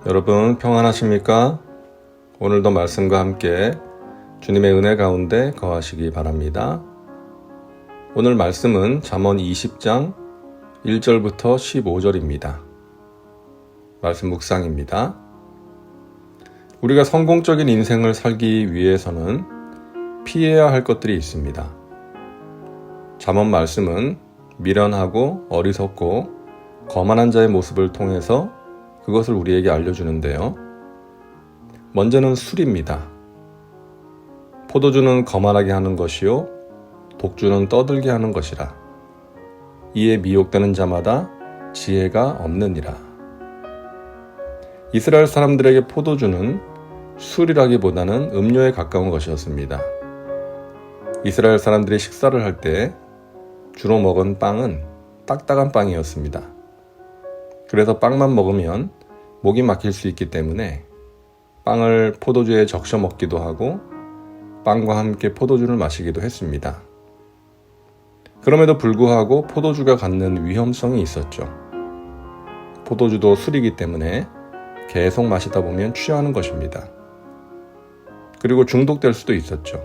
여러분 평안하십니까? 오늘도 말씀과 함께 주님의 은혜 가운데 거하시기 바랍니다. 오늘 말씀은 잠언 20장 1절부터 15절입니다. 말씀 묵상입니다. 우리가 성공적인 인생을 살기 위해서는 피해야 할 것들이 있습니다. 잠언 말씀은 미련하고 어리석고 거만한 자의 모습을 통해서 그것을 우리에게 알려주는데요. 먼저는 술입니다. 포도주는 거만하게 하는 것이요 독주는 떠들게 하는 것이라. 이에 미혹되는 자마다 지혜가 없느니라. 이스라엘 사람들에게 포도주는 술이라기보다는 음료에 가까운 것이었습니다. 이스라엘 사람들이 식사를 할 때 주로 먹은 빵은 딱딱한 빵이었습니다. 그래서 빵만 먹으면 목이 막힐 수 있기 때문에 빵을 포도주에 적셔 먹기도 하고 빵과 함께 포도주를 마시기도 했습니다. 그럼에도 불구하고 포도주가 갖는 위험성이 있었죠. 포도주도 술이기 때문에 계속 마시다 보면 취하는 것입니다. 그리고 중독될 수도 있었죠.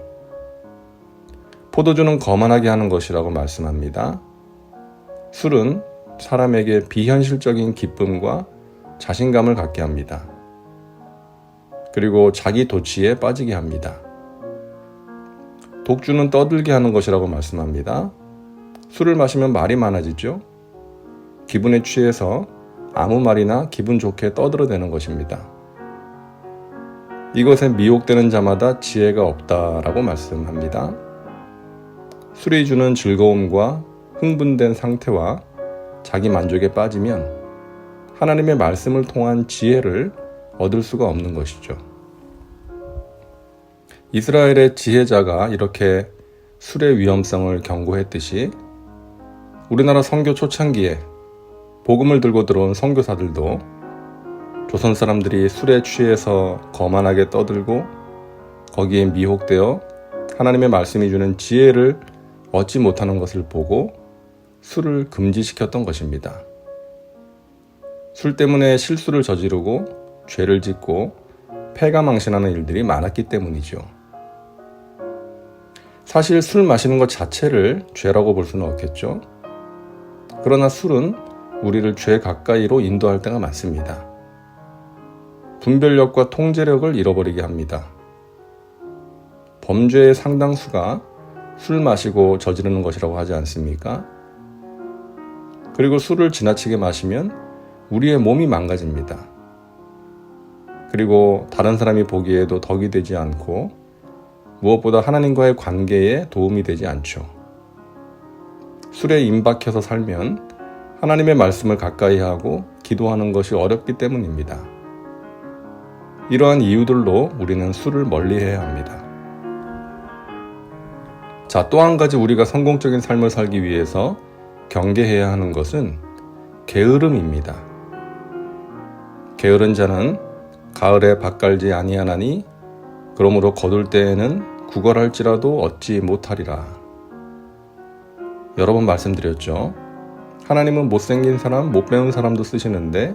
포도주는 거만하게 하는 것이라고 말씀합니다. 술은 사람에게 비현실적인 기쁨과 자신감을 갖게 합니다. 그리고 자기 도취에 빠지게 합니다. 독주는 떠들게 하는 것이라고 말씀합니다. 술을 마시면 말이 많아지죠. 기분에 취해서 아무 말이나 기분 좋게 떠들어대는 것입니다. 이것에 미혹되는 자마다 지혜가 없다라고 말씀합니다. 술이 주는 즐거움과 흥분된 상태와 자기 만족에 빠지면 하나님의 말씀을 통한 지혜를 얻을 수가 없는 것이죠. 이스라엘의 지혜자가 이렇게 술의 위험성을 경고했듯이 우리나라 선교 초창기에 복음을 들고 들어온 선교사들도 조선 사람들이 술에 취해서 거만하게 떠들고 거기에 미혹되어 하나님의 말씀이 주는 지혜를 얻지 못하는 것을 보고 술을 금지시켰던 것입니다. 술 때문에 실수를 저지르고 죄를 짓고 패가망신하는 일들이 많았기 때문이죠. 사실 술 마시는 것 자체를 죄라고 볼 수는 없겠죠. 그러나 술은 우리를 죄 가까이로 인도할 때가 많습니다. 분별력과 통제력을 잃어버리게 합니다. 범죄의 상당수가 술 마시고 저지르는 것이라고 하지 않습니까? 그리고 술을 지나치게 마시면 우리의 몸이 망가집니다. 그리고 다른 사람이 보기에도 덕이 되지 않고 무엇보다 하나님과의 관계에 도움이 되지 않죠. 술에 임박해서 살면 하나님의 말씀을 가까이 하고 기도하는 것이 어렵기 때문입니다. 이러한 이유들로 우리는 술을 멀리해야 합니다. 자, 또 한 가지 우리가 성공적인 삶을 살기 위해서 경계해야 하는 것은 게으름입니다. 게으른 자는 가을에 밭 갈지 아니하나니 그러므로 거둘 때에는 구걸할지라도 얻지 못하리라. 여러 번 말씀드렸죠. 하나님은 못생긴 사람, 못 배운 사람도 쓰시는데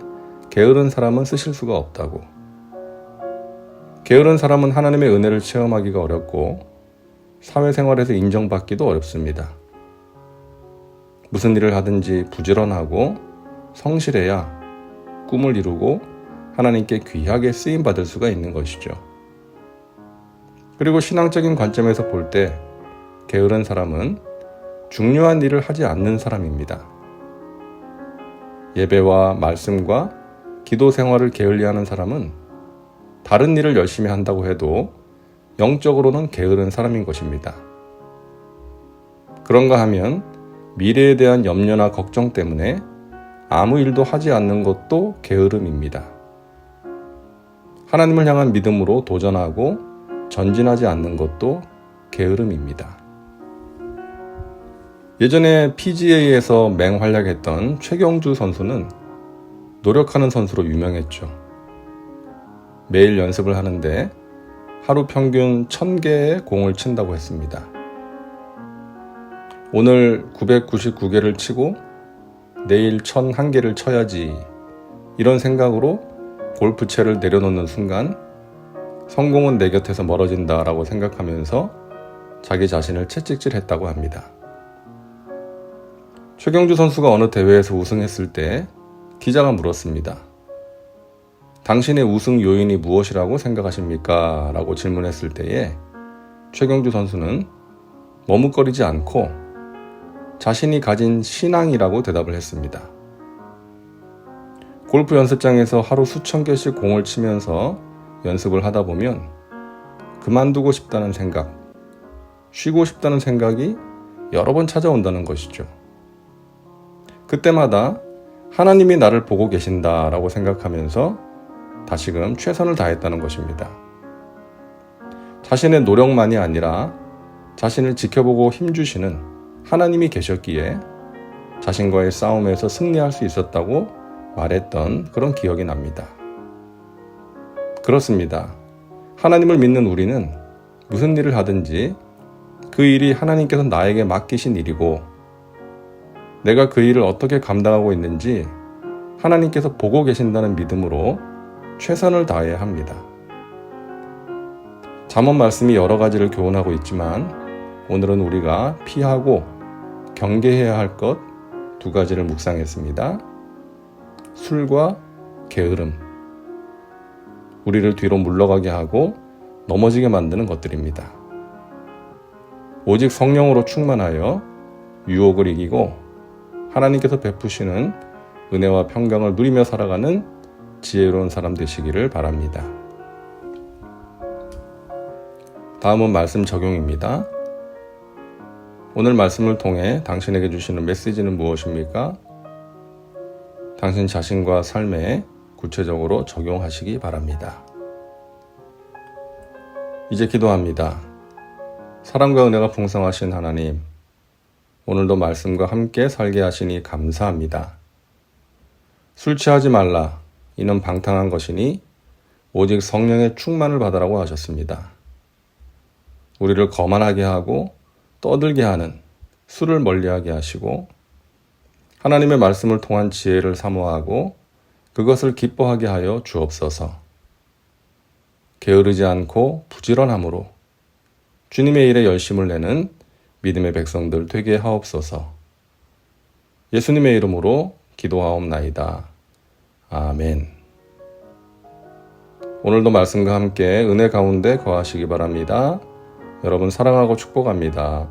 게으른 사람은 쓰실 수가 없다고. 게으른 사람은 하나님의 은혜를 체험하기가 어렵고 사회생활에서 인정받기도 어렵습니다. 무슨 일을 하든지 부지런하고 성실해야 꿈을 이루고 하나님께 귀하게 쓰임받을 수가 있는 것이죠. 그리고 신앙적인 관점에서 볼 때 게으른 사람은 중요한 일을 하지 않는 사람입니다. 예배와 말씀과 기도 생활을 게을리하는 사람은 다른 일을 열심히 한다고 해도 영적으로는 게으른 사람인 것입니다. 그런가 하면 미래에 대한 염려나 걱정 때문에 아무 일도 하지 않는 것도 게으름입니다. 하나님을 향한 믿음으로 도전하고 전진하지 않는 것도 게으름입니다. 예전에 PGA에서 맹활약했던 최경주 선수는 노력하는 선수로 유명했죠. 매일 연습을 하는데 하루 평균 1000개의 공을 친다고 했습니다. 오늘 999개를 치고 내일 1001개를 쳐야지, 이런 생각으로 골프채를 내려놓는 순간 성공은 내 곁에서 멀어진다라고 생각하면서 자기 자신을 채찍질했다고 합니다. 최경주 선수가 어느 대회에서 우승했을 때 기자가 물었습니다. 당신의 우승 요인이 무엇이라고 생각하십니까? 라고 질문했을 때에 최경주 선수는 머뭇거리지 않고 자신이 가진 신앙이라고 대답을 했습니다. 골프 연습장에서 하루 수천 개씩 공을 치면서 연습을 하다 보면 그만두고 싶다는 생각, 쉬고 싶다는 생각이 여러 번 찾아온다는 것이죠. 그때마다 하나님이 나를 보고 계신다라고 생각하면서 다시금 최선을 다했다는 것입니다. 자신의 노력만이 아니라 자신을 지켜보고 힘주시는 하나님이 계셨기에 자신과의 싸움에서 승리할 수 있었다고 말했던 그런 기억이 납니다. 그렇습니다. 하나님을 믿는 우리는 무슨 일을 하든지 그 일이 하나님께서 나에게 맡기신 일이고 내가 그 일을 어떻게 감당하고 있는지 하나님께서 보고 계신다는 믿음으로 최선을 다해야 합니다. 잠언 말씀이 여러 가지를 교훈하고 있지만 오늘은 우리가 피하고 경계해야 할 것 2가지를 묵상했습니다. 술과 게으름, 우리를 뒤로 물러가게 하고 넘어지게 만드는 것들입니다. 오직 성령으로 충만하여 유혹을 이기고 하나님께서 베푸시는 은혜와 평강을 누리며 살아가는 지혜로운 사람 되시기를 바랍니다. 다음은 말씀 적용입니다. 오늘 말씀을 통해 당신에게 주시는 메시지는 무엇입니까? 당신 자신과 삶에 구체적으로 적용하시기 바랍니다. 이제 기도합니다. 사랑과 은혜가 풍성하신 하나님, 오늘도 말씀과 함께 살게 하시니 감사합니다. 술 취하지 말라, 이는 방탕한 것이니 오직 성령의 충만을 받으라고 하셨습니다. 우리를 거만하게 하고 떠들게 하는 술을 멀리하게 하시고 하나님의 말씀을 통한 지혜를 사모하고 그것을 기뻐하게 하여 주옵소서. 게으르지 않고 부지런함으로 주님의 일에 열심을 내는 믿음의 백성들 되게 하옵소서. 예수님의 이름으로 기도하옵나이다. 아멘. 오늘도 말씀과 함께 은혜 가운데 거하시기 바랍니다. 여러분 사랑하고 축복합니다.